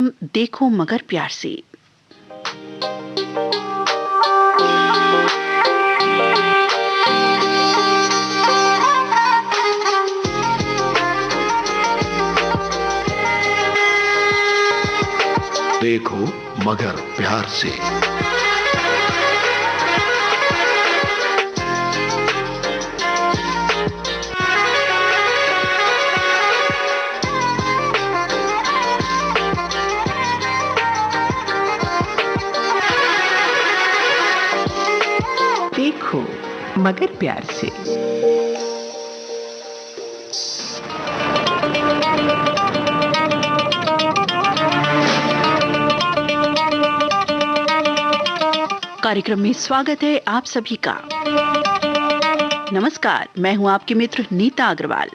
कार्यक्रम देखो मगर प्यार से। देखो मगर प्यार से। देखो मगर प्यार से। कार्यक्रम में स्वागत है आप सभी का। नमस्कार, मैं हूं आपकी मित्र Nita Agrawal.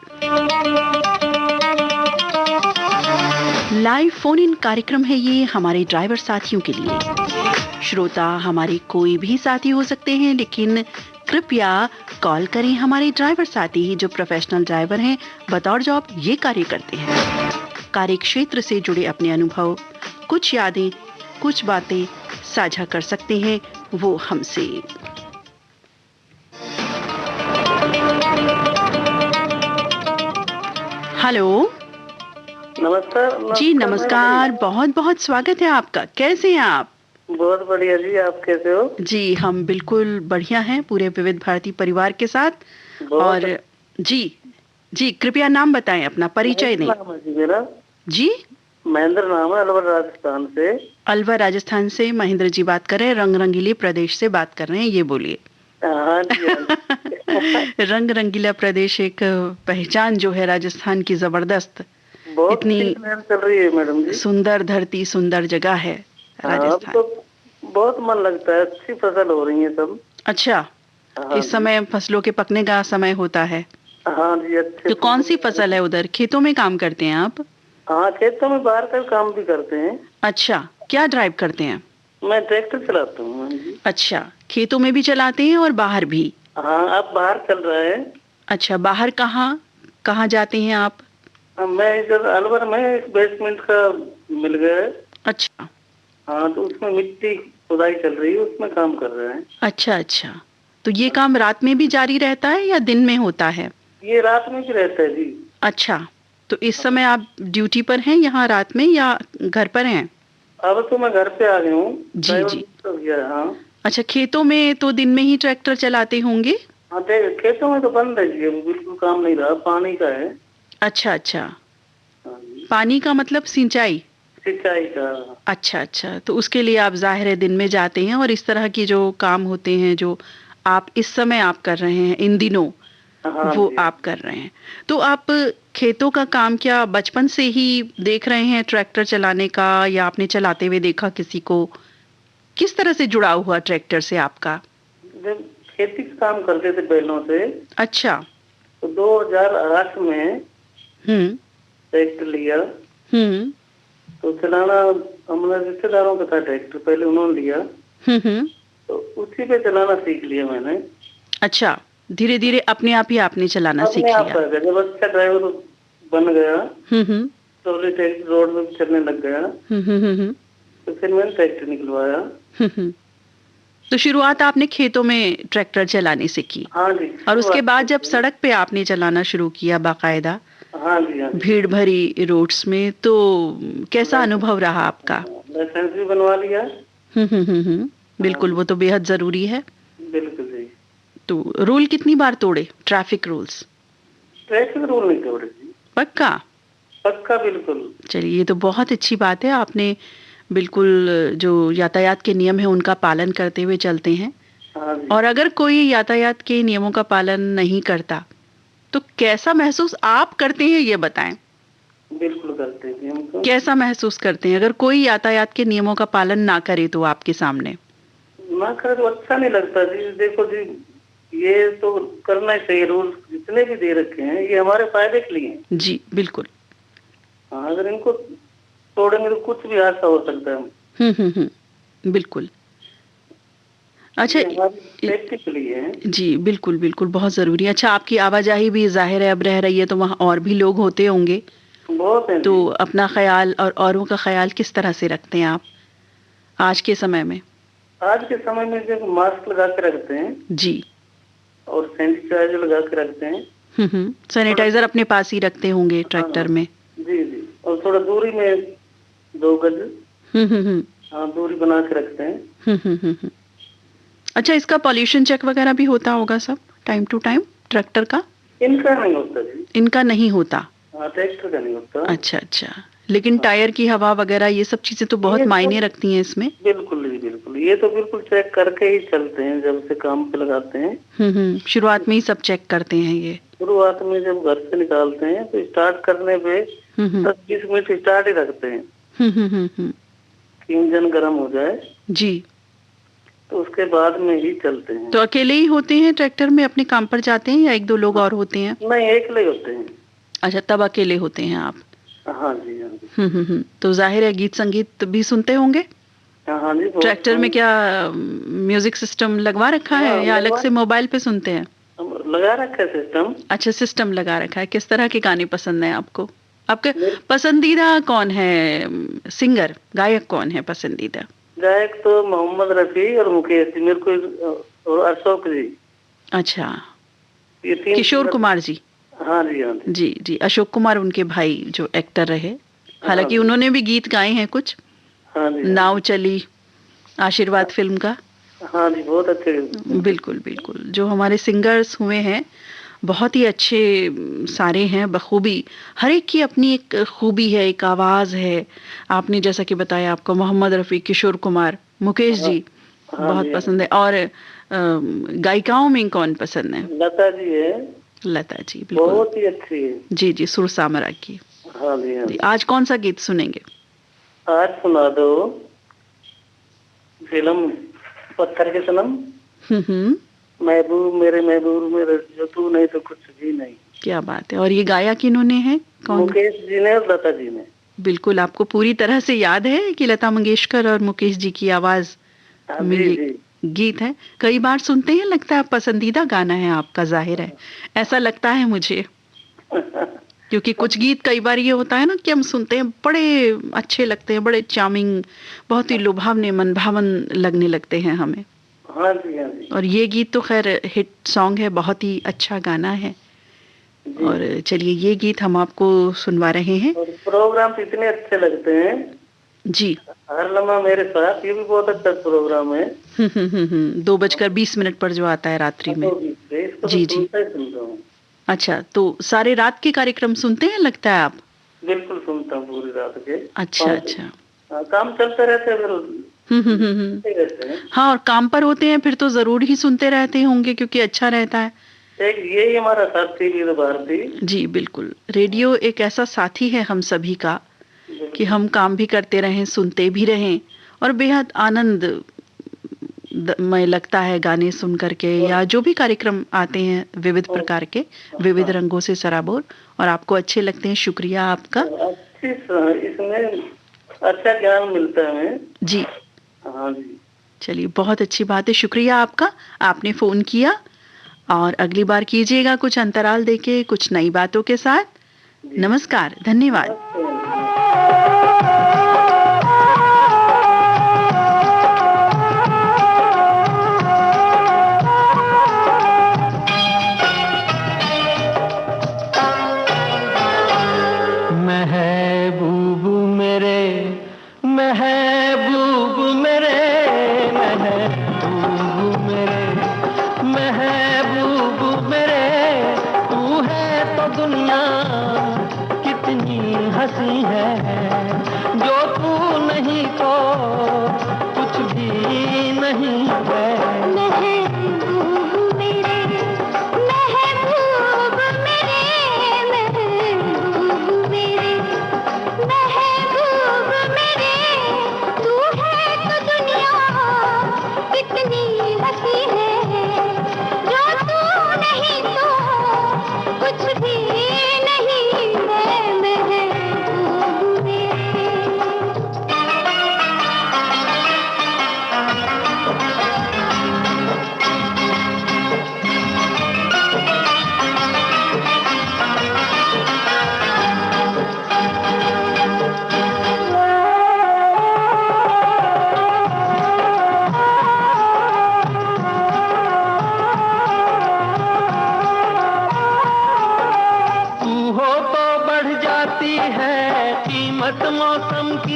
Live phone in कार्यक्रम है ये हमारे ड्राइवर साथियों के लिए। श्रोता हमारे कोई भी साथी हो सकते हैं, लेकिन कृपया कॉल करें हमारे ड्राइवर साथी जो प्रोफेशनल ड्राइवर हैं, बतौर जॉब ये कार्य करते हैं। कार्य क्षेत्र से जुड़े अपने अनुभव, कुछ यादें, कुछ बातें साझा कर सकते हैं वो हमसे। हेलो, नमस्कार। जी नमस्कार, बहुत बहुत स्वागत है आपका। कैसे हैं आप? बहुत बढ़िया जी, आप कैसे हो? जी हम बिल्कुल बढ़िया हैं, पूरे विविध भारती परिवार के साथ। और जी जी कृपया नाम बताएं, अपना परिचय दें। नाम है जी मेरा। जी महेंद्र नाम है, अलवर राजस्थान से। अलवर राजस्थान से महेंद्र जी बात कर रहे हैं, रंग रंगीले प्रदेश से बात कर रहे हैं, ये बोलिए। हाँ जी, हाँ। रंग रंगीला प्रदेश एक पहचान जो है राजस्थान की जबरदस्त। बहुत इतनी चल रही है मैडम जी। सुंदर धरती, सुंदर जगह है राजस्थान। तो बहुत मन लगता है, अच्छी फसल हो रही है सब। अच्छा, इस समय फसलों के पकने का समय होता है। हाँ जी, अच्छे। तो कौन सी फसल है उधर? खेतों में काम करते हैं आप? हाँ, खेतों में बाहर का काम भी करते हैं। अच्छा, क्या ड्राइव करते हैं? मैं ट्रैक्टर चलाता हूँ जी। अच्छा, खेतों में भी चलाते हैं और बाहर भी? हाँ, अब बाहर चल रहा है। अच्छा, बाहर कहाँ कहाँ जाते हैं आप? मैं इधर अलवर में एक बेसमेंट का मिल गया है। अच्छा। हाँ, तो उसमें मिट्टी खुदाई चल रही है, उसमें काम कर रहे हैं। अच्छा अच्छा, तो ये काम रात में भी जारी रहता है या दिन में होता है? ये रात में भी रहता है जी। अच्छा, तो इस समय आप ड्यूटी पर हैं यहाँ रात में या घर पर हैं? अब तो मैं घर पे आ गया हूँ। जी जी। तो गया, हाँ। अच्छा, खेतों में तो दिन में ही ट्रैक्टर चलाते होंगे? हाँ, खेतों में तो बंद है जी, अभी बिल्कुल काम नहीं रहा, पानी का है। अच्छा अच्छा, हाँ जी। पानी का मतलब सिंचाई? सिंचाई का। अच्छा अच्छा, तो उसके लिए आप जाहिर है दिन में जाते हैं, और इस तरह की जो काम होते हैं जो आप इस समय आप कर रहे हैं इन दिनों, हाँ वो जी। आप कर रहे हैं। तो आप खेतों का काम क्या बचपन से ही देख रहे हैं ट्रैक्टर चलाने का, या आपने चलाते हुए देखा किसी को? किस तरह से जुड़ाव हुआ ट्रैक्टर से आपका? जब खेती का काम करते थे बैलों से, अच्छा। तो 2008 में ट्रैक्टर लिया। तो चलाना हमारे रिश्तेदारों का था ट्रैक्टर, पहले उन्होंने लिया। तो उसी पे चलाना सीख लिया मैंने। अच्छा, धीरे धीरे अपने आप ही आपने चलाना सीख लिया? अपने आप जब अच्छा ड्राइवर बन गया तो ट्रैक्टर रोड में चलने लग गया। तो फिर मैंने ट्रैक्टर निकलवाया। तो शुरुआत आपने खेतों में ट्रैक्टर चलाने से की? हाँ जी। और उसके बाद जब सड़क पे आपने चलाना शुरू किया बाकायदा, हाँ जी, हाँ जी, भीड़ भरी रोड्स में, तो कैसा अनुभव रहा आपका? लाइसेंस भी बनवा लिया। बिल्कुल, वो तो बेहद जरूरी है। बिल्कुल जी। तो रूल कितनी बार तोड़े, ट्रैफिक रूल्स? ट्रैफिक रूल नहीं तोड़े जी। पक्का? पक्का, बिल्कुल। चलिए, ये तो बहुत अच्छी बात है, आपने बिल्कुल जो यातायात के नियम है उनका पालन करते हुए चलते हैं। हाँ जी। और अगर कोई यातायात के नियमों का पालन नहीं करता तो कैसा महसूस आप करते हैं, ये बताएं। बिल्कुल करते हैं हम तो। कैसा महसूस करते हैं अगर कोई यातायात के नियमों का पालन ना करे तो आपके सामने? ना करे तो अच्छा नहीं लगता जी। देखो जी, ये तो करना ही चाहिए, रूल जितने भी दे रखे हैं ये हमारे फायदे के लिए हैं। जी बिल्कुल। हाँ, अगर इनको तोड़ेंगे तो कुछ भी हादसा हो सकता है। बिल्कुल। अच्छा, सेफ्टी के लिए है। जी बिल्कुल बिल्कुल, बहुत जरूरी है। अच्छा, आपकी आवाजाही भी जाहिर है अब रह रही है तो वहाँ और भी लोग होते होंगे, बहुत है। तो अपना ख्याल और औरों का ख्याल किस तरह से रखते हैं आप आज के समय में? आज के समय में जब मास्क लगा के रखते हैं जी, और सैनिटाइजर लगा के रखते हैं। सैनिटाइजर अपने पास ही रखते होंगे ट्रैक्टर में? जी जी, और थोड़ा दूरी में 2 गज हाँ दूरी बना के रखते हैं। अच्छा, इसका पॉल्यूशन चेक वगैरह भी होता होगा सब टाइम टू टाइम ट्रैक्टर का? इनका नहीं होता जी। इनका नहीं होता? हाँ, ट्रैक्टर का नहीं होता। अच्छा अच्छा, लेकिन टायर की हवा वगैरह ये सब चीजें तो बहुत मायने रखती हैं इसमें। बिल्कुल जी बिल्कुल, ये तो बिल्कुल चेक करके ही चलते हैं जब से काम पे लगाते हैं। शुरुआत में ही सब चेक करते हैं ये? शुरुआत में जब घर से निकालते हैं तो स्टार्ट करने पे 10-20 मिनट स्टार्ट ही रखते हैं कि इंजन गर्म हो जाए जी, तो उसके बाद में ही चलते हैं। तो अकेले ही होते हैं ट्रैक्टर में, अपने काम पर जाते हैं या 1-2 लोग और होते हैं? नहीं, अकेले होते हैं। अच्छा, तब अकेले होते हैं आप? हाँ जी हाँ जी। तो जाहिर है गीत संगीत भी सुनते होंगे? हाँ जी। ट्रैक्टर में क्या म्यूजिक सिस्टम लगवा रखा है या अलग से मोबाइल पे सुनते हैं? लगा रखा है सिस्टम। अच्छा, सिस्टम लगा रखा है। किस तरह के गाने पसंद हैं आपको? आपके पसंदीदा कौन है सिंगर, गायक कौन है पसंदीदा? गायक तो मोहम्मद रफी और मुकेश जी मेरे को, और अशोक जी। अच्छा, ये 3 किशोर कुमार जी? हाँ जी हाँ जी। जी जी, अशोक कुमार उनके भाई जो एक्टर रहे, हालांकि उन्होंने भी गीत गाए हैं कुछ। हाँ जी। नाव चली, आशीर्वाद फिल्म का। हाँ जी, बहुत अच्छे। बिल्कुल बिल्कुल, जो हमारे सिंगर्स हुए हैं बहुत ही अच्छे सारे हैं बखूबी। हर एक की अपनी एक खूबी है, एक आवाज़ है। आपने जैसा कि बताया आपको मोहम्मद रफ़ी, किशोर कुमार, मुकेश जी बहुत पसंद है। और गायिकाओं में कौन पसंद है? लता जी है। लता जी बिल्कुल बहुत ही अच्छी है। जी जी, सुर सामरा की। हाँ जी हाँ जी। आज कौन सा गीत सुनेंगे? आज सुना दो फिल्म पत्थर के सनम। महबूब मेरे जो तू नहीं तो कुछ भी नहीं। क्या बात है। और ये गाया किन्होंने है? कौन? मुकेश जी ने और लता जी ने। बिल्कुल, आपको पूरी तरह से याद है कि लता मंगेशकर और मुकेश जी की आवाज में ये गीत है। कई बार सुनते हैं, लगता है पसंदीदा गाना है आपका, जाहिर है ऐसा लगता है मुझे। क्योंकि कुछ गीत कई बार ये होता है ना कि हम सुनते हैं बड़े अच्छे लगते हैं, बड़े चार्मिंग, बहुत ही लुभावने, मनभावन लगने लगते हैं हमें। हाँ जी हाँ जी। और ये गीत तो खैर हिट सॉन्ग है, बहुत ही अच्छा गाना है। और चलिए ये गीत हम आपको सुनवा रहे हैं। और प्रोग्राम इतने अच्छे लगते हैं जी। हर लम्हा मेरे साथ, ये भी बहुत अच्छा प्रोग्राम है। 2:20 पर जो आता है रात्रि में। जी जी। अच्छा, तो सारे रात के कार्यक्रम सुनते हैं लगता है आप? बिल्कुल सुनता हूँ पूरी रात के। अच्छा अच्छा, काम चलते रहते हैं। हाँ, और काम पर होते हैं फिर तो जरूर ही सुनते रहते होंगे क्योंकि अच्छा रहता है। यही हमारा साथी भारती। जी बिल्कुल, रेडियो एक ऐसा साथी है हम सभी का कि हम काम भी करते रहें, सुनते भी रहें, और बेहद आनंद मैं लगता है गाने सुन करके, या जो भी कार्यक्रम आते हैं विविध प्रकार के, विविध रंगों से सराबोर, और आपको अच्छे लगते हैं। शुक्रिया आपका। इसमें अच्छा ज्ञान मिलता है जी। हाँ जी, चलिए बहुत अच्छी बात है, शुक्रिया आपका, आपने फोन किया। और अगली बार कीजिएगा कुछ अंतराल देके, कुछ नई बातों के साथ। नमस्कार, धन्यवाद।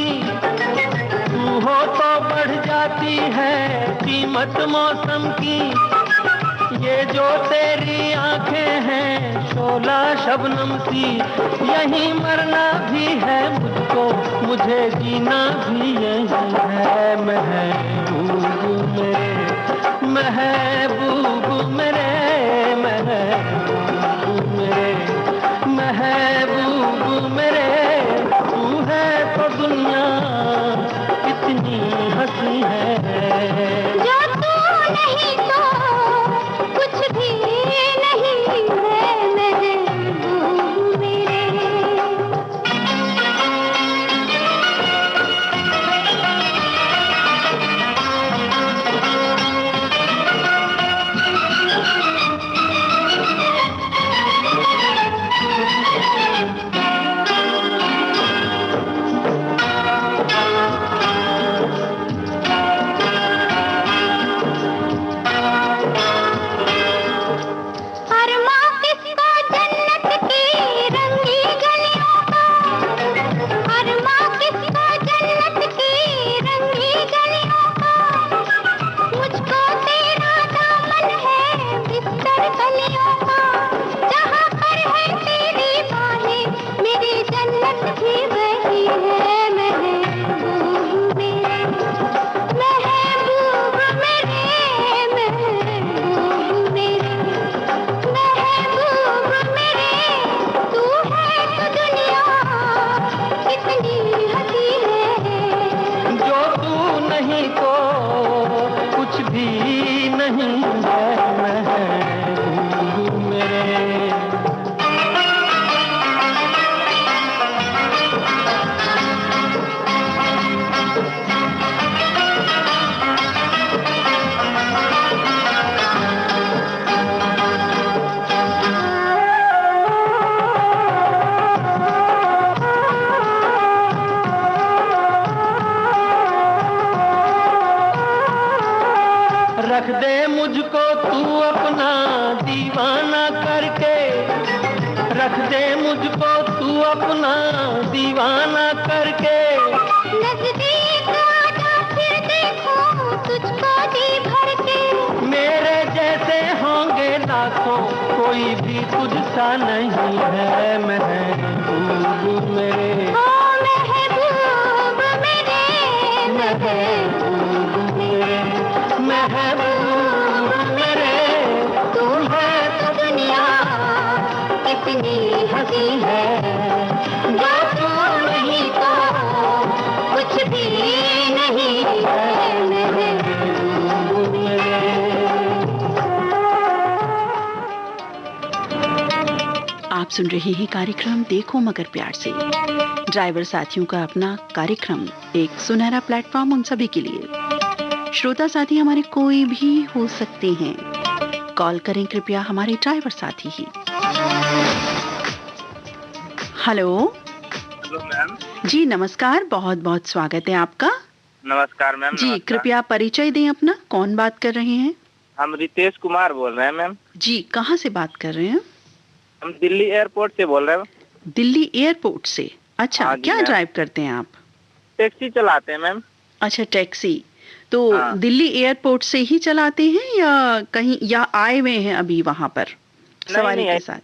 की, तू हो तो बढ़ जाती है कीमत मौसम की। ये जो तेरी आंखें हैं शोला शबनम सी, यहीं मरना भी है मुझको, मुझे जीना भी यही है। महबूब मेरे, महबूब मेरे, महबूब मेरे, महबूब मेरे, तू है तो दुनिया कितनी हंसी है। जो तू नहीं तो कुछ भी नहीं है महबूब मेरे। रख दे मुझको तू अपना दीवाना करके, रख दे मुझको तू अपना दीवाना करके। नजदीक आजा फिर देखो तुझको जी भर के। मेरे जैसे होंगे लाखों, कोई भी तुझसा नहीं है महबूब मेरे। ओ महबूब मेरे, महबूब मेरे, महबूब मेरे, तू है तो दुनिया कितनी हंसी है। जो तू नहीं तो कुछ भी नहीं है महबूब मेरे। आप सुन रहे हैं कार्यक्रम देखो मगर प्यार से, ड्राइवर साथियों का अपना कार्यक्रम, एक सुनहरा प्लेटफॉर्म उन सभी के लिए। श्रोता साथी हमारे कोई भी हो सकते हैं, कॉल करें कृपया हमारे ड्राइवर साथी ही। हेलो। Hello ma'am. जी नमस्कार, बहुत बहुत स्वागत है आपका। नमस्कार मैम। जी कृपया परिचय दें अपना, कौन बात कर रहे हैं? हम रितेश कुमार बोल रहे हैं मैम। जी कहाँ से बात कर रहे हैं? हम दिल्ली एयरपोर्ट से बोल रहे हैं। दिल्ली एयरपोर्ट से? अच्छा, हाँ क्या ड्राइव करते हैं आप? टैक्सी चलाते हैं मैम। अच्छा टैक्सी, तो हाँ। दिल्ली एयरपोर्ट से ही चलाते हैं या कहीं, या आए हुए हैं अभी वहां पर सवारी के साथ?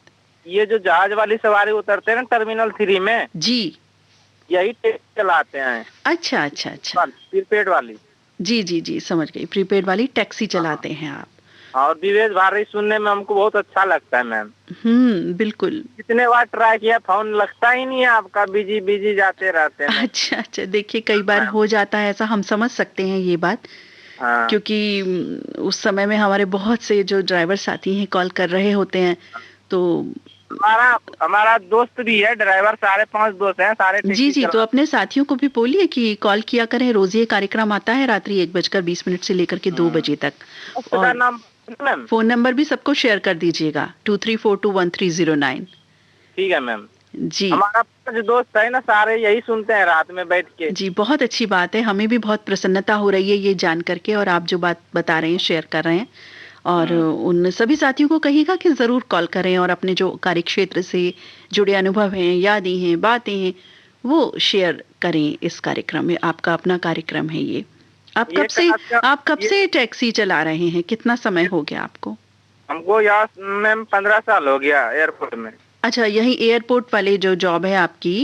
ये जो जहाज वाली सवारी उतरते हैं ना टर्मिनल 3 में, जी यही टैक्सी चलाते हैं। अच्छा अच्छा अच्छा, प्रीपेड वाली। जी जी जी समझ गई, प्रीपेड वाली टैक्सी चलाते हैं आप। और विवेश भारती सुनने में हमको बहुत अच्छा लगता है मैम। बिल्कुल। कितने बार ट्राई किया, फोन लगता ही नहीं है आपका, बिजी बिजी जाते रहते हैं। अच्छा अच्छा, देखिए कई बार हो जाता है ऐसा, हम समझ सकते हैं ये बात। हाँ। क्योंकि उस समय में हमारे बहुत से जो ड्राइवर साथी हैं कॉल कर रहे होते हैं, तो हमारा दोस्त भी है ड्राइवर, 5.5 दोस्त हैं सारे। जी जी, तो अपने साथियों को भी बोलिए कि कॉल किया करें। रोज ये कार्यक्रम आता है रात्रि 1:20 से लेकर के 2 बजे तक। और नाम मैम, फोन नंबर भी सबको शेयर कर दीजिएगा, 23421309। ठीक है मैम। जी हमारा जो दोस्त है ना, सारे यही सुनते हैं रात में बैठ के। जी, बहुत अच्छी बात है, हमें भी बहुत प्रसन्नता हो रही है ये जान करके, और आप जो बात बता रहे हैं शेयर कर रहे हैं। और उन सभी साथियों को कहिएगा कि जरूर कॉल करें और अपने जो कार्यक्षेत्र से जुड़े अनुभव हैं, यादें हैं, बातें हैं, वो शेयर करें इस कार्यक्रम में। आपका अपना कार्यक्रम है ये। आप कब से टैक्सी चला रहे हैं? कितना समय हो गया आपको? हमको यहाँ मैम 15 साल हो गया एयरपोर्ट में। अच्छा, यही एयरपोर्ट वाले जो जॉब है आपकी,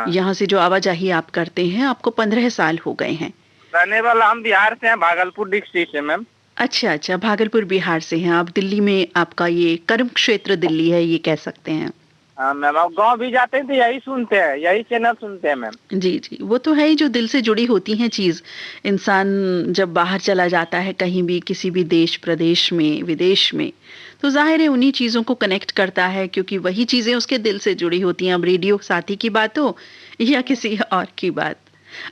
यहाँ से जो आवाजाही आप करते हैं, आपको 15 साल हो गए हैं। रहने वाला हम बिहार से हैं, भागलपुर डिस्ट्रिक्ट से मैम। अच्छा, भागलपुर बिहार से हैं आप। दिल्ली में आपका ये कर्म क्षेत्र दिल्ली है, ये कह सकते हैं। हाँ मैम, आप गाँव भी जाते हैं तो यही सुनते हैं, यही चैनल सुनते हैं मैम। जी, वो तो है ही, जो दिल से जुड़ी होती हैं चीज। इंसान जब बाहर चला जाता है कहीं भी, किसी भी देश प्रदेश में, विदेश में, तो जाहिर है उन्हीं चीजों को कनेक्ट करता है, क्योंकि वही चीजें उसके दिल से जुड़ी होती हैं। अब रेडियो साथी की बात हो या किसी और की बात।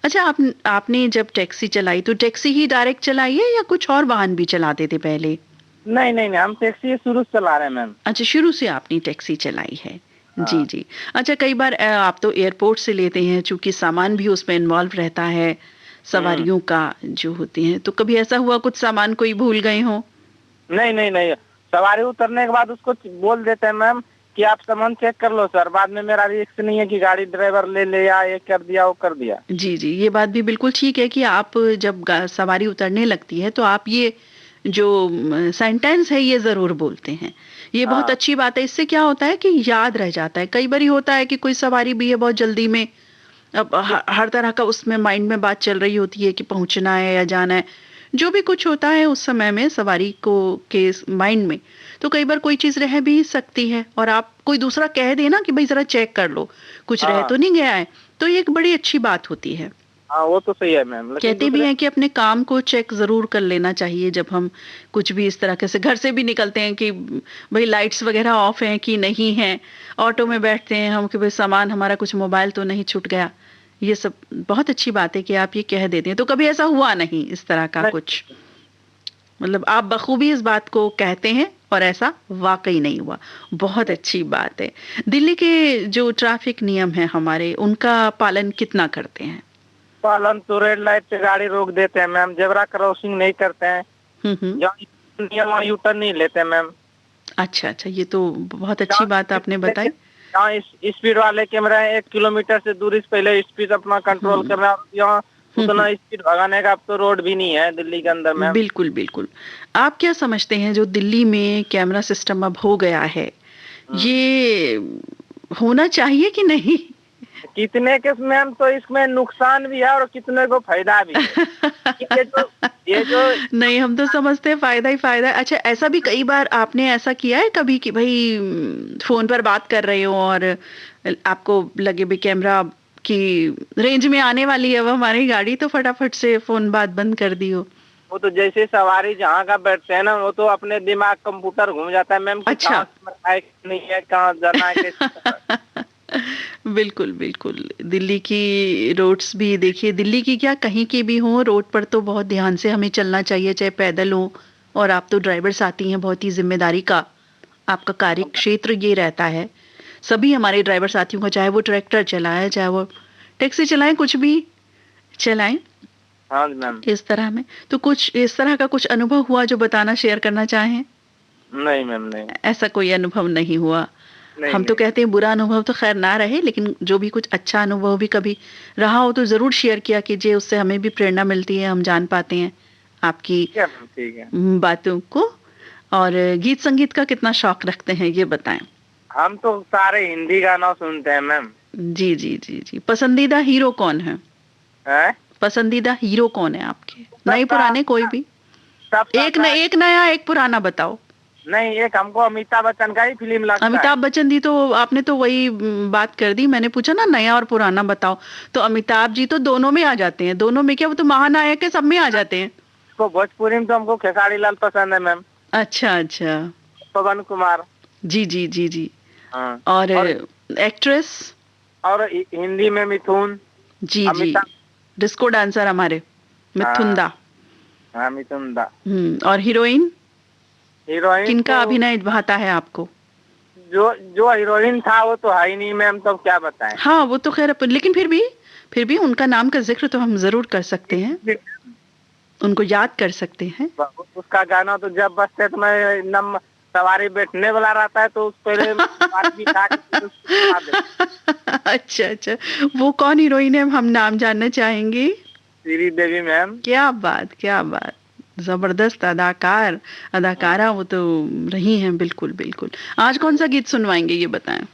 अच्छा, आपने जब टैक्सी चलाई तो टैक्सी ही डायरेक्ट चलाई है या कुछ और वाहन भी चलाते थे पहले? नहीं, हम टैक्सी शुरू से चला रहे हैं मैम। अच्छा, शुरू से आपने टैक्सी चलाई है। जी। अच्छा, कई बार आप तो एयरपोर्ट से लेते हैं, चूंकि सामान भी उसमें इन्वॉल्व रहता है, सवारियों का जो होते हैं, तो कभी ऐसा हुआ कुछ सामान कोई भूल गए हो? नहीं, सवारी उतरने के बाद उसको बोल देते हैं मैम कि आप सामान चेक कर लो सर, बाद में मेरा रिस्क नहीं है कि गाड़ी ड्राइवर ले या ये कर दिया वो कर दिया। जी, ये बात भी बिल्कुल ठीक है कि आप जब सवारी उतरने लगती है तो आप ये जो सेंटेंस है ये जरूर बोलते हैं। ये बहुत अच्छी बात है। इससे क्या होता है कि याद रह जाता है। कई बार होता है कि कोई सवारी भी है बहुत जल्दी में, अब हर तरह का उसमें माइंड में बात चल रही होती है कि पहुंचना है या जाना है, जो भी कुछ होता है उस समय में सवारी को के माइंड में, तो कई बार कोई चीज रह भी सकती है और आप कोई दूसरा कह देना कि भाई जरा चेक कर लो, कुछ रह तो नहीं गया है, तो ये एक बड़ी अच्छी बात होती है। वो तो सही है मैम। कहते भी हैं कि अपने काम को चेक जरूर कर लेना चाहिए जब हम कुछ भी इस तरह से घर से भी निकलते हैं, कि भाई लाइट्स वगैरह ऑफ हैं कि नहीं है। ऑटो में बैठते हैं हम कि भाई सामान हमारा कुछ मोबाइल तो नहीं छूट गया। ये सब बहुत अच्छी बात है कि आप ये कह देते हैं। तो कभी ऐसा हुआ नहीं इस तरह का कुछ? मतलब आप बखूबी इस बात को कहते हैं और ऐसा वाकई नहीं हुआ। बहुत अच्छी बात है। दिल्ली के जो ट्रैफिक नियम है हमारे, उनका पालन कितना करते हैं? पालन तो रेड लाइट पे गाड़ी रोक देते हैं मैम, जेब्रा क्रॉसिंग नहीं करते हैं, जहाँ यू टर्न नहीं लेते मैम। अच्छा, ये तो बहुत अच्छी बात आपने बताई। यहाँ स्पीड वाले कैमरा 1 किलोमीटर से दूरी से पहले स्पीड अपना कंट्रोल करना, यहाँ उतना स्पीड भगाने का अब तो रोड भी नहीं है दिल्ली के अंदर मैम। बिल्कुल। आप क्या समझते हैं जो दिल्ली में कैमरा सिस्टम अब हो गया है, ये होना चाहिए कि नहीं? कितने के मैम तो इसमें नुकसान भी है और कितने को फायदा भी है। ये जो नहीं, हम तो समझते हैं फायदा ही फायदा है। अच्छा, ऐसा भी कई बार आपने ऐसा किया है कभी कि भाई फोन पर बात कर रहे हो और आपको लगे भाई कैमरा की रेंज में आने वाली है वो हमारी गाड़ी, तो फटाफट से फोन बात बंद कर दी हो? वो तो जैसे सवारी जहाँ का बैठते हैं ना, वो तो अपने दिमाग कंप्यूटर घूम जाता है मैम। अच्छा, नहीं है, कहाँ जाना है। बिल्कुल। दिल्ली की रोड्स भी देखिए, दिल्ली की क्या कहीं की भी हो, रोड पर तो बहुत ध्यान से हमें चलना चाहिए, चाहे पैदल हो। और आप तो ड्राइवर साथी हैं, बहुत ही जिम्मेदारी का आपका कार्य क्षेत्र ये रहता है। सभी हमारे ड्राइवर साथियों को, चाहे वो ट्रैक्टर चलाए, चाहे वो टैक्सी चलाएं, कुछ भी चलाएं, हाँ मैम, इस तरह में। तो कुछ इस तरह का कुछ अनुभव हुआ जो बताना, शेयर करना चाहें? नहीं मैम, नहीं, ऐसा कोई अनुभव नहीं हुआ। हम तो कहते हैं बुरा अनुभव तो खैर ना रहे, लेकिन जो भी कुछ अच्छा अनुभव भी कभी रहा हो तो जरूर शेयर किया कीजिए, उससे हमें भी प्रेरणा मिलती है, हम जान पाते हैं आपकी ठीक है बातों को। और गीत संगीत का कितना शौक रखते हैं ये बताएं? हम तो सारे हिंदी गाना सुनते हैं मैम। जी। पसंदीदा हीरो कौन है? पसंदीदा हीरो कौन है आपके? नए पुराने कोई भी? एक नया एक पुराना बताओ। नहीं, एक हमको अमिताभ बच्चन का ही फिल्म लगता है। अमिताभ बच्चन जी तो आपने तो वही बात कर दी। मैंने पूछा ना नया और पुराना बताओ, तो अमिताभ जी तो दोनों में आ जाते हैं। दोनों में क्या, वो तो महानायक है, सब में आ जाते हैं। तो भोजपुरी में तो हमको खेसारी लाल पसंद है मैम। अच्छा, पवन कुमार। जी। और एक्ट्रेस? और हिंदी में मिथुन। जी, डिस्को डांसर हमारे मिथुन दा। हाँ, मिथुन दा। और हीरोइन किनका तो अभिनय भाता है आपको? जो हीरोइन था वो तो है ही नहीं मैम, तो क्या बताएं। हाँ, वो तो खैर, लेकिन फिर भी उनका नाम का जिक्र तो हम जरूर कर सकते हैं, उनको याद कर सकते हैं। उसका गाना तो जब बजते तो मैं सवारी बैठने वाला रहता है तो उस पहले सवारी बिठा के फिर उसको घुमा देते। अच्छा अच्छा, वो कौन हीरोइन है, हम नाम जानना चाहेंगे? श्री देवी मैम। क्या बात, क्या बात, जबरदस्त अदाकारा वो तो रही हैं। बिल्कुल बिल्कुल। आज कौन सा गीत सुनवाएंगे ये बताएं?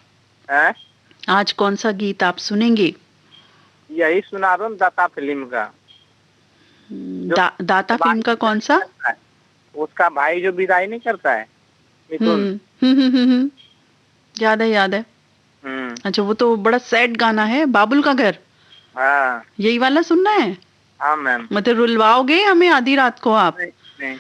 आज कौन सा गीत आप सुनेंगे? यही सुना दो दाता फिल्म का। दाता फिल्म का कौन सा? उसका भाई जो विदाई नहीं करता है, मिथुन। याद है, याद है। अच्छा, वो तो बड़ा सैड गाना है, बाबुल का घर। हाँ, यही वाला सुनना है? हाँ मैम। मतलब रुलवाओगे हमें आधी रात को आप? नहीं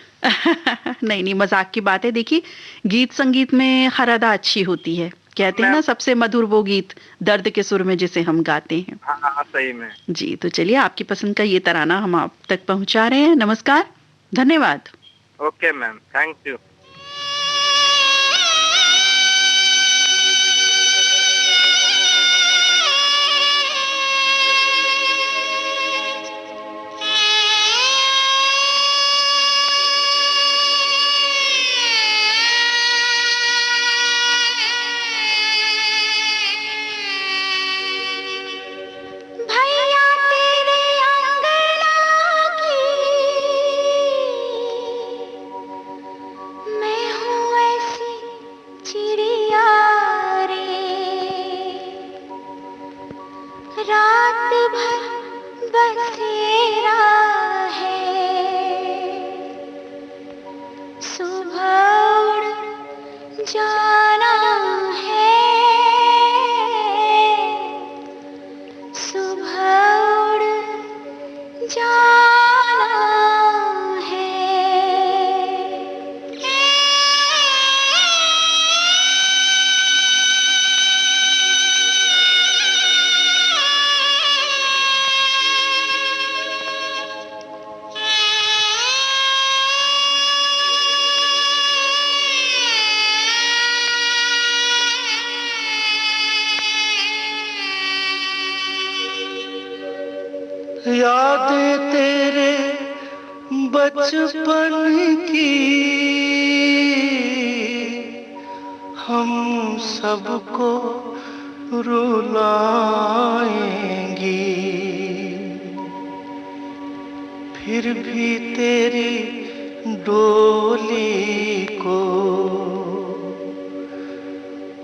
नहीं नहीं, मजाक की बात है। देखिए, गीत संगीत में हर अदा अच्छी होती है। कहते हैं ना, सबसे मधुर वो गीत दर्द के सुर में जिसे हम गाते हैं। हाँ, सही में जी। तो चलिए, आपकी पसंद का ये तराना हम आप तक पहुंचा रहे हैं। नमस्कार, धन्यवाद। Okay ma'am, thank you. यादें तेरे बचपन की हम सबको रुलाएंगी, फिर भी तेरी डोली को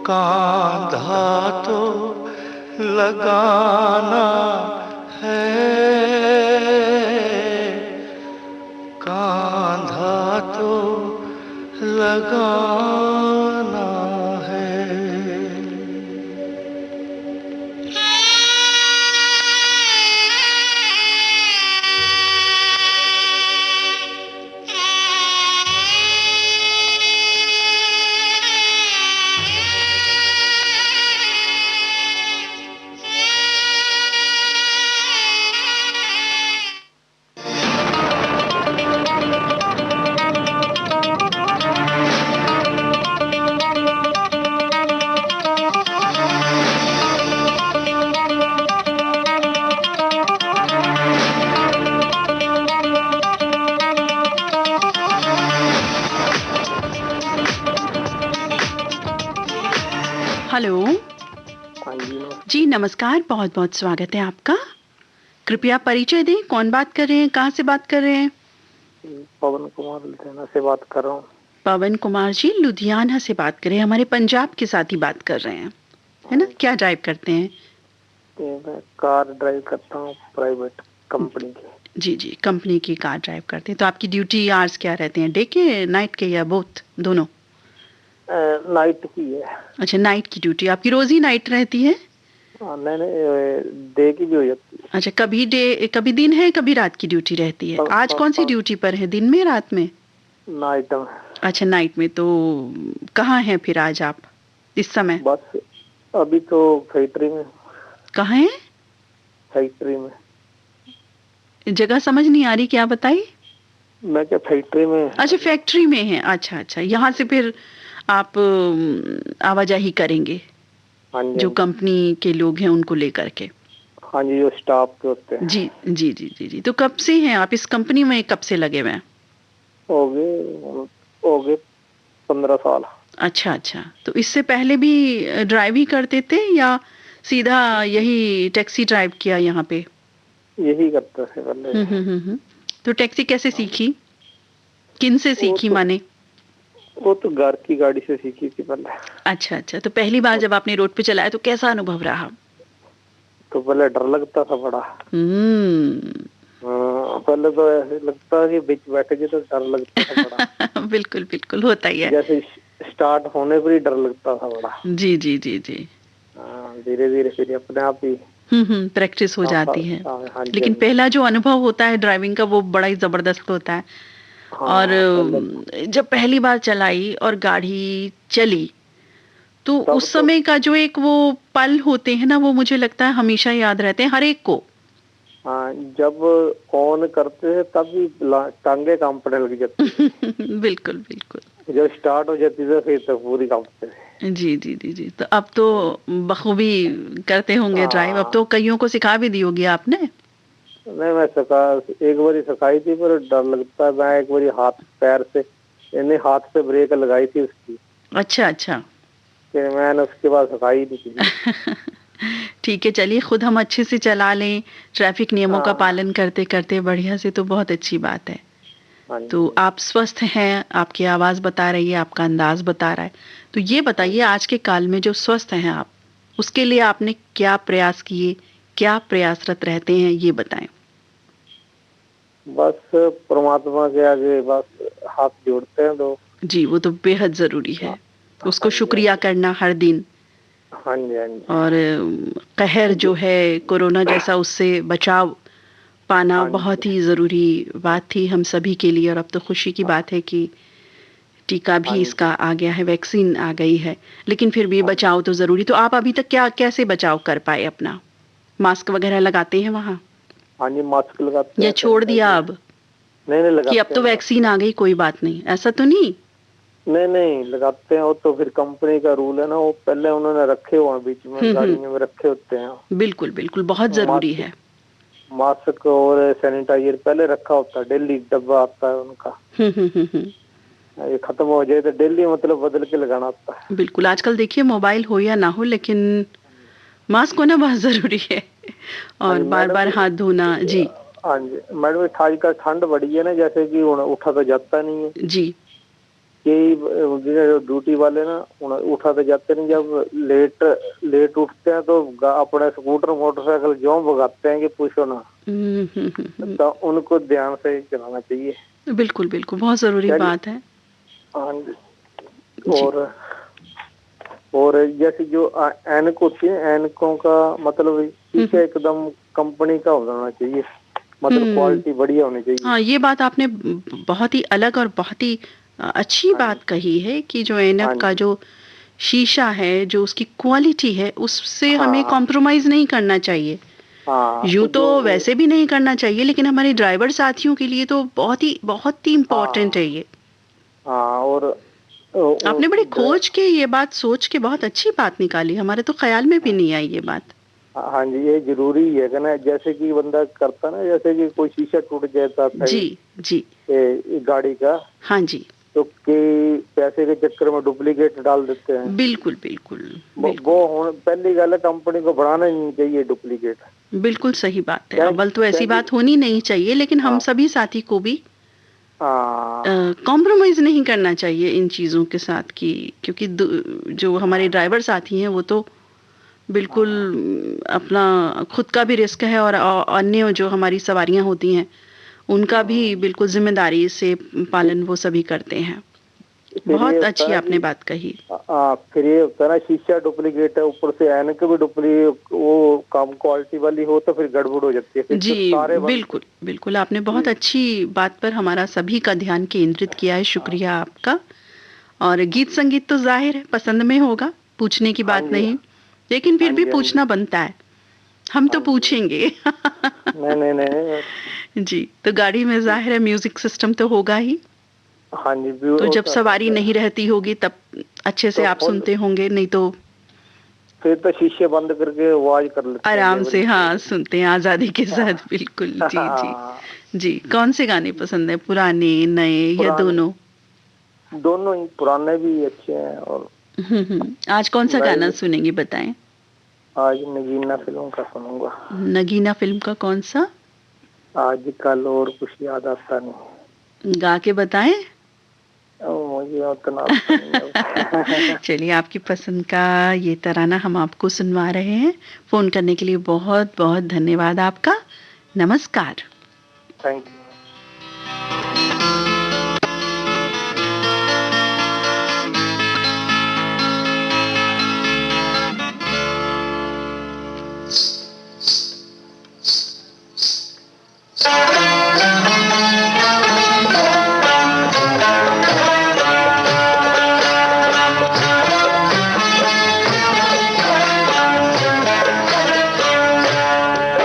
कांधा तो लगाना है, कांधा तो लगाना है। हेलो जी, नमस्कार, बहुत बहुत स्वागत है आपका। कृपया परिचय दें, कौन बात कर रहे हैं, कहाँ से बात कर रहे हैं? पवन कुमार लुधियाना से बात कर रहा हूँ। पवन कुमार जी लुधियाना से बात कर रहे हैं, हमारे पंजाब के साथ ही बात कर रहे हैं, है ना? क्या ड्राइव करते हैं? मैं कार ड्राइव करता हूँ, प्राइवेट कंपनी की। जी जी, कंपनी की कार ड्राइव करते हैं। तो आपकी ड्यूटी आवर्स क्या रहते हैं, डे के, नाइट के, या बोथ, दोनों? नाइट की है। अच्छा, नाइट की ड्यूटी आपकी रोज ही नाइट रहती है? नहीं, डे की भी हो जाती है। अच्छा, कभी डे, कभी दिन है, कभी रात की ड्यूटी रहती है। आज कौन सी ड्यूटी पर है, दिन में, रात में? नाइट में। अच्छा, नाइट में। तो कहाँ हैं फिर आज आप इस समय? बस अभी तो फैक्ट्री में। कहाँ है? फैक्ट्री में। जगह समझ नहीं आ रही, क्या बताई? मैं क्या फैक्ट्री में। अच्छा, फैक्ट्री में है। अच्छा अच्छा, यहाँ से फिर आप आवाजाही करेंगे? हाँ जी, जो कंपनी के लोग हैं उनको लेकर के? हाँ जी, जो स्टाफ के होते हैं। जी जी जी जी जी। तो कब से हैं आप इस कंपनी में, कब से लगे हुए हैं? हो गए 15 साल। अच्छा अच्छा, तो इससे पहले भी ड्राइव ही करते थे या सीधा यही टैक्सी ड्राइव किया यहाँ पे? यही करते थे पहले। तो टैक्सी कैसे सीखी, किन से सीखी माने? वो तो घर की गाड़ी से सीखी थी पहले। अच्छा अच्छा, तो पहली बार जब आपने रोड पे चलाया तो कैसा अनुभव रहा? तो पहले डर लगता था बड़ा। पहले तो ऐसे लगता है कि बीच बैठे जी तो डर लगता था बड़ा। बिल्कुल बिल्कुल, होता ही है। जैसे स्टार्ट होने पर ही डर लगता था बड़ा। जी जी जी जी। धीरे धीरे फिर अपने आप ही प्रैक्टिस हो जाती है। हाँ, लेकिन पहला जो अनुभव होता है ड्राइविंग का वो बड़ा ही जबरदस्त होता है। और जब पहली बार चलाई और गाड़ी चली तो उस समय का जो एक वो पल होते हैं ना, वो मुझे लगता है हमेशा याद रहते हैं हर एक को। हाँ, जब ऑन करते हैं तभी टांगे कांपने लग जाती। बिल्कुल बिल्कुल। जब स्टार्ट हो जाती है फिर तो पूरी कांपते हैं। जी जी जी जी। तो अब तो बखूबी करते होंगे ड्राइव, अब तो कईयों को सिखा भी दी होगी आपने? नहीं, मैं एक बारी सिखाई थी पर डर लगता है। मैं एक बारी हाथ पैर से यानी हाथ से ब्रेक लगाई थी उसकी। अच्छा अच्छा। फिर मैंने उसके बाद सिखाई नहीं थी। ठीक है, चलिए खुद हम अच्छे से चला लें ट्रैफिक नियमों का पालन करते करते बढ़िया से, तो बहुत अच्छी बात है। तो आप स्वस्थ हैं, आपकी आवाज बता रही है, आपका अंदाज बता रहा है। तो ये बताइए आज के काल में जो स्वस्थ हैं आप, उसके लिए आपने क्या प्रयास किए, क्या प्रयासरत रहते हैं, ये बताएं। बस परमात्मा के आगे बस हाथ जोड़ते हैं तो। जी, वो तो बेहद जरूरी है, उसको शुक्रिया करना हर दिन। हाँ जी हाँ जी। और कहर जो है कोरोना जैसा, उससे बचाव पाना बहुत ही जरूरी बात थी हम सभी के लिए। और अब तो खुशी की बात है कि टीका भी इसका आ गया है, वैक्सीन आ गई है, लेकिन फिर भी बचाव तो जरूरी। तो आप अभी तक क्या कैसे बचाव कर पाए अपना? मास्क वगैरह लगाते हैं वहाँ? हाँ जी, मास्क लगाते हैं। या छोड़ दिया अब? नहीं लगाते कि अब तो वैक्सीन आ गई, कोई बात नहीं, ऐसा तो नहीं? नहीं लगाते हैं। वो तो फिर कंपनी का रूल है ना, वो पहले उन्होंने रखे हुए हैं बीच में गाड़ी में रखे होते हैं। बिल्कुल बिल्कुल, बहुत जरूरी है। मास्क और सैनिटाइजर पहले रखा होता है, डेली डब्बा आता है उनका। ये खत्म हो जाए तो डेली मतलब बदल के लगाना होता है। बिल्कुल, आजकल देखिए मोबाइल हो या ना हो, लेकिन मास्क होना बहुत जरूरी है। और बार बार हाथ धोना। जी हाँ जी मैडम, आजकल ठंड बढ़ी है ना, जैसे कि उठा तो जाता नहीं है जी। कई ड्यूटी वाले ना उठा तो जाते नहीं। जब लेट उठते हैं तो अपने स्कूटर मोटरसाइकिल जो भगाते हैं कि पूछो ना। तो उनको ध्यान से चलाना चाहिए। बिल्कुल बिल्कुल, बहुत जरूरी बात है। हाँ जी। और जैसे जो ऐनक होती है, ऐनकों का मतलब शीशा एकदम कंपनी का होना चाहिए, मतलब क्वालिटी बढ़िया होनी चाहिए। हाँ, ये बात आपने बहुत ही अलग और बहुत ही अच्छी बात कही है कि जो ऐनक का जो शीशा है, जो उसकी क्वालिटी है, उससे हमें कॉम्प्रोमाइज नहीं करना चाहिए। यूं तो वैसे भी नहीं करना चाहिए, लेकिन हमारे ड्राइवर साथियों के लिए तो बहुत ही इम्पोर्टेंट है ये। और आपने बड़ी खोज के ये बात सोच के बहुत अच्छी बात निकाली, हमारे तो ख्याल में भी नहीं आई ये बात। हाँ जी, ये जरूरी है कि ना, जैसे कि बंदा करता ना, जैसे कि कोई शीशा टूट जाता था जी गाड़ी का। हाँ जी। तो कई पैसे के चक्कर में डुप्लीकेट डाल देते हैं। बिल्कुल बिल्कुल, वो पहली गल है, कंपनी को बढ़ाना ही नहीं चाहिए डुप्लीकेट। बिल्कुल सही बात है, अव्वल तो ऐसी बात होनी नहीं चाहिए, लेकिन हम सभी साथी को भी कॉम्प्रोमाइज नहीं करना चाहिए इन चीजों के साथ की, क्योंकि जो हमारे ड्राइवर साथी हैं वो तो बिल्कुल अपना खुद का भी रिस्क है, और अन्य जो हमारी सवारियां होती हैं उनका भी बिल्कुल जिम्मेदारी से पालन वो सभी करते हैं। बहुत अच्छी आपने बात कही। फिर ये होता है ना, शीशा डुप्लीकेट है, ऊपर से ऐनक भी डुप्लीकेट, वो कम क्वालिटी वाली हो तो फिर गड़बड़ हो जाती है। जी बिल्कुल बिल्कुल, आपने बहुत अच्छी बात पर हमारा सभी का ध्यान केंद्रित किया है, शुक्रिया आपका। और गीत संगीत तो जाहिर है पसंद में होगा, पूछने की बात नहीं, लेकिन फिर भी पूछना बनता है, हम तो पूछेंगे। नहीं जी, तो गाड़ी में जाहिर है म्यूजिक सिस्टम तो होगा ही। हाँ जी। तो जब सवारी नहीं रहती होगी तब अच्छे से आप सुनते होंगे, नहीं तो फिर तो शीशे बंद करके आवाज कर लेते हैं आराम से। हाँ, सुनते हैं आजादी के साथ। बिल्कुल। जी जी जी। कौन से गाने पसंद है, पुराने नए या दोनों? दोनों ही, पुराने भी अच्छे हैं और आज कौन सा गाना सुनेंगे बताएं? आज नगीना फिल्म का सुनूंगा। नगीना फिल्म का कौन सा? आजकल और कुछ याद आता नहीं। गा के बताएं। मुझे उतना चलिए, आपकी पसंद का ये तराना हम आपको सुनवा रहे हैं। फोन करने के लिए बहुत बहुत धन्यवाद आपका। नमस्कार। Thank you.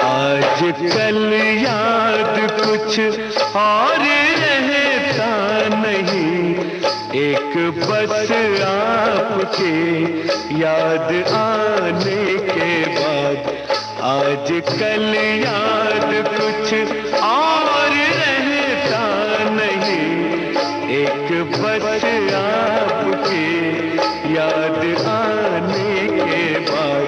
आजकल याद कुछ और रहता नहीं, एक बस आपके याद आने के बाद। आजकल याद कुछ और रहता नहीं, एक बस आपके याद आने के बाद।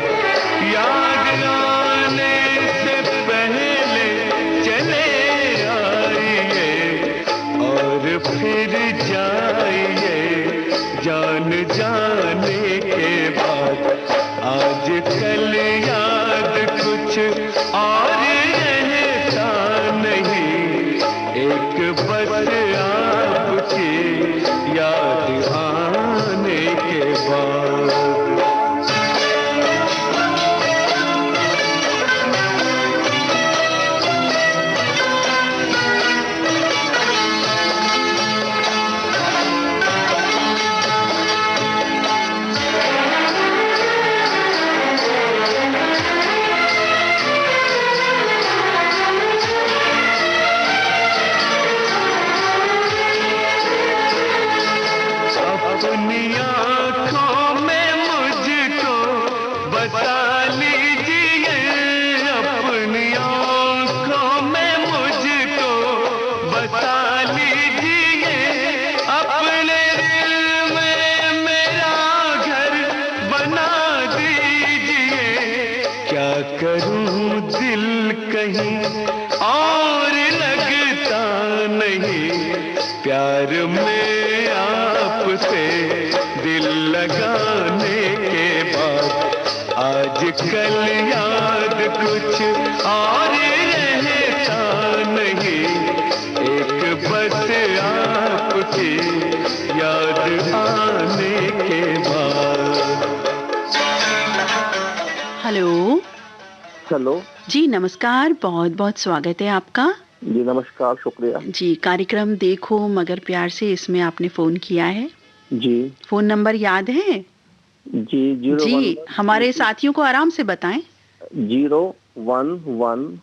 याद आने से पहले चले आइए और फिर जाइए जान जाने के बाद। आजकल याद कुछ और रहता नहीं, एक बस आपके याद आने के बाद। अपनी आँखों में मुझको बता लीजिए, अपनी आँखों में मुझको बता लीजिए, अपने दिल में मेरा घर बना दीजिए। क्या करूं दिल कहीं और लगता नहीं, प्यार में आपसे दिल लगाने के बाद। आजकल याद कुछ और रहता नहीं, एक बस आपकी याद आने के बाद। हेलो। हेलो जी नमस्कार, बहुत बहुत स्वागत है आपका। जी नमस्कार, शुक्रिया जी। कार्यक्रम देखो मगर प्यार से, इसमें आपने फोन किया है जी। फोन नंबर याद है? जी 011 हमारे साथियों को आराम से बताएं। 011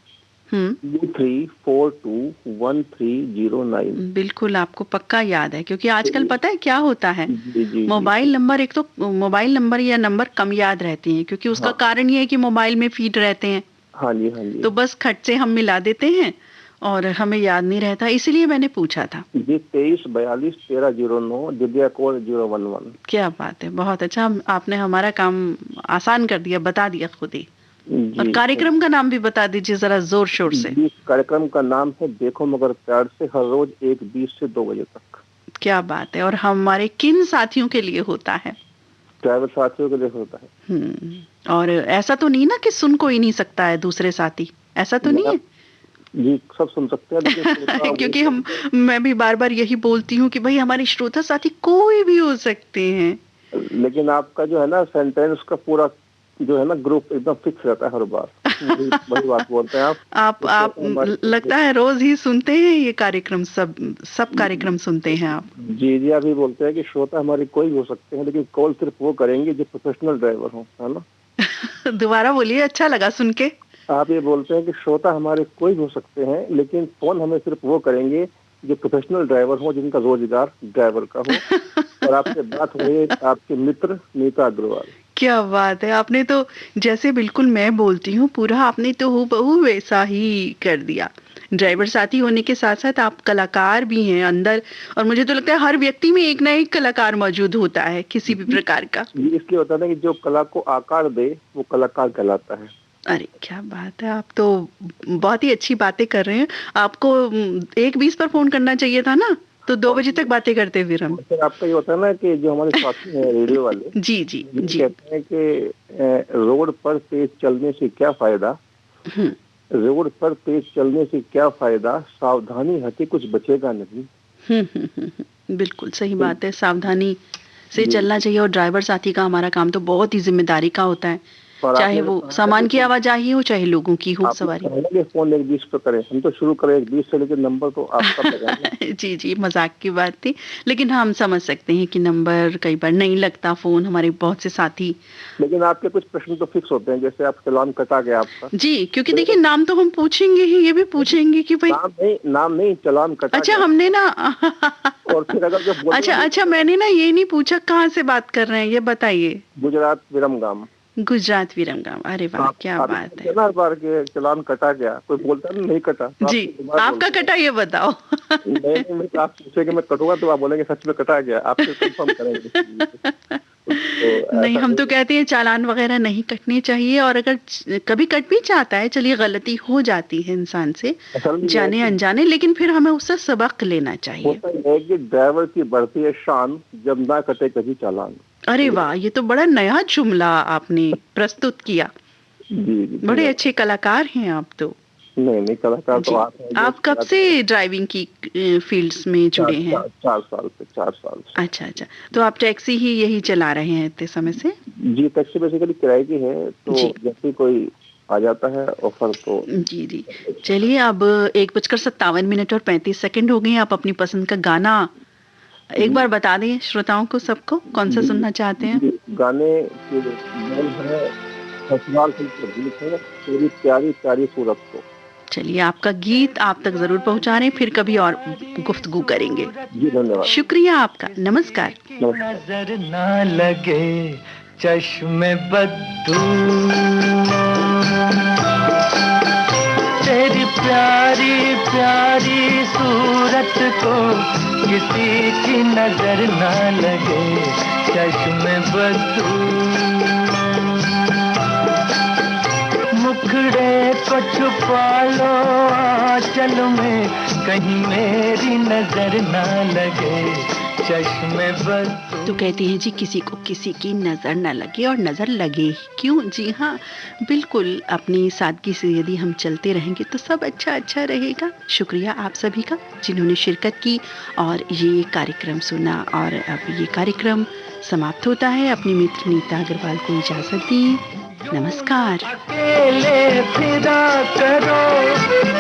23421309। बिल्कुल आपको पक्का याद है, क्योंकि आजकल पता है क्या होता है, मोबाइल नंबर, एक तो मोबाइल नंबर या नंबर कम याद रहते हैं, क्योंकि उसका कारण ये है कि मोबाइल में फीड रहते हैं। हाँ जी हाँ जी। तो बस खट से हम मिला देते हैं और हमें याद नहीं रहता, इसलिए मैंने पूछा था। जी 23421309, दिव्या कोड 011। क्या बात है, बहुत अच्छा, आपने हमारा काम आसान कर दिया, बता दिया खुद ही। और कार्यक्रम का नाम भी बता दीजिए जरा जोर शोर से। कार्यक्रम का नाम है देखो मगर प्यार से, हर रोज 1:20 से 2 बजे तक। क्या बात है। और हमारे किन साथियों के लिए होता है? ड्राइवर साथियों के लिए होता है। और ऐसा तो नहीं ना कि सुन कोई नहीं सकता है दूसरे साथी, ऐसा तो नहीं है? जी सब सुन सकते हैं। क्योंकि मैं भी बार बार यही बोलती हूँ कि भाई हमारे श्रोता साथी कोई भी हो सकते हैं, लेकिन आपका जो है ना सेंटेंस का पूरा जो है ना ग्रुप एकदम फिक्स रहता है हर बार। वही बात बोलते हैं आप लगता है रोज ही सुनते हैं ये कार्यक्रम, सब कार्यक्रम सुनते हैं आप। जी जी, अभी बोलते हैं कि श्रोता हमारे कोई भी हो सकते हैं, लेकिन कॉल सिर्फ वो करेंगे जो प्रोफेशनल ड्राइवर हो, है ना। दोबारा बोलिए, अच्छा लगा सुन के। आप ये बोलते हैं कि श्रोता हमारे कोई भी हो सकते हैं, लेकिन फोन हमें सिर्फ वो करेंगे जो प्रोफेशनल ड्राइवर हो, जिनका रोजगार ड्राइवर का हो। और आपसे बात हो रही है आपके मित्र नीता अग्रवाल। क्या बात है, आपने तो जैसे बिल्कुल मैं बोलती हूँ पूरा आपने तो हूबहू वैसा ही कर दिया। ड्राइवर साथी होने के साथ साथ आप कलाकार भी हैं अंदर, और मुझे तो लगता है हर व्यक्ति में एक ना एक कलाकार मौजूद होता है किसी भी प्रकार का। इसलिए होता है कि जो कला को आकार दे वो कलाकार कहलाता है। अरे क्या बात है, आप तो बहुत ही अच्छी बातें कर रहे हैं। आपको 1:20 पर फोन करना चाहिए था ना, तो 2 बजे तक बातें करते फिर हम। सर आपका ये होता है ना कि जो हमारे साथी हैं रेडियो वाले जी जी जी कहते हैं कि रोड पर तेज चलने से क्या फायदा, रोड पर तेज चलने से क्या फायदा, सावधानी हटे कुछ बचेगा नहीं। बिल्कुल सही बात है, सावधानी से चलना चाहिए। और ड्राइवर साथी का हमारा काम तो बहुत ही जिम्मेदारी का होता है, चाहे वो सामान की आवाजाही हो चाहे लोगों की हो सवारी। फोन 1:20 पे करें, हम तो शुरू करें 1:20 से, लेकिन नंबर तो आपका जी जी मजाक की बात थी, लेकिन हम समझ सकते हैं कि नंबर कई बार नहीं लगता फोन, हमारे बहुत से साथी। लेकिन आपके कुछ प्रश्न तो फिक्स होते हैं, जैसे आप चालान कटा गया आपका। जी, क्योंकि देखिए नाम तो हम पूछेंगे ही, ये भी पूछेंगे कि भाई नाम नहीं चालान कटा। अच्छा हमने ना और फिर अगर जो अच्छा मैंने ना ये नहीं पूछा कहाँ से बात कर रहे हैं, ये बताइए। गुजरात विरमगाम। गुजरात विरमगाम, अरे वाह क्या बात है। बार के चालान कटा गया, कोई बोलता नहीं कटा तो जी, आपका कटा ये बताओ। नहीं, आप पूछेंगे मैं कटूंगा तो आप बोलेंगे सच में कटा गया, आपसे कंफर्म करेंगे। नहीं, हम तो कहते हैं चालान वगैरह नहीं कटने चाहिए, और अगर कभी कट भी जाता है, चलिए गलती हो जाती है इंसान से जाने अनजाने, लेकिन फिर हमें उससे सबक लेना चाहिए। ड्राइवर की बढ़ती है शान जब ना कटे कभी चालान। अरे वाह, ये तो बड़ा नया जुमला आपने प्रस्तुत किया। जी, बड़े अच्छे कलाकार हैं आप तो। नहीं कलाकार तो आप कब से ड्राइविंग की फील्ड्स में जुड़े हैं? 4 साल से। अच्छा, तो आप टैक्सी ही यही चला रहे हैं इतने समय से? जी, टैक्सी बेसिकली किराए की है, तो जैसे कोई आ जाता है ऑफर तो। जी चलिए, अब 1:57 और 35 सेकंड हो गए। आप अपनी पसंद का गाना एक बार बता दें श्रोताओं को, सबको कौन सा सुनना चाहते हैं? गाने के नाम है ससुराल फिल्म का गीत है तेरी प्यारी प्यारी सूरत को। चलिए, आपका गीत आप तक जरूर पहुंचा रहे हैं, फिर कभी और गुफ्तगू करेंगे। जी धन्यवाद, शुक्रिया आपका, नमस्कार। नजर ना लगे चश्मे बद्दू, तेरी प्यारी प्यारी सूरत को किसी की नजर ना लगे चश्मे बद्दू, मुखड़े को छुपा लो आंचल में कहीं मेरी नजर ना लगे चश्मे बद्दू। तो कहते हैं जी किसी को किसी की नज़र न लगे, और नज़र लगे ही क्यों। जी हाँ, बिल्कुल अपनी सादगी से यदि हम चलते रहेंगे तो सब अच्छा रहेगा। शुक्रिया आप सभी का जिन्होंने शिरकत की और ये कार्यक्रम सुना। और अब ये कार्यक्रम समाप्त होता है। अपनी मित्र नीता अग्रवाल को इजाज़त दी, नमस्कार। अकेले फिरा करो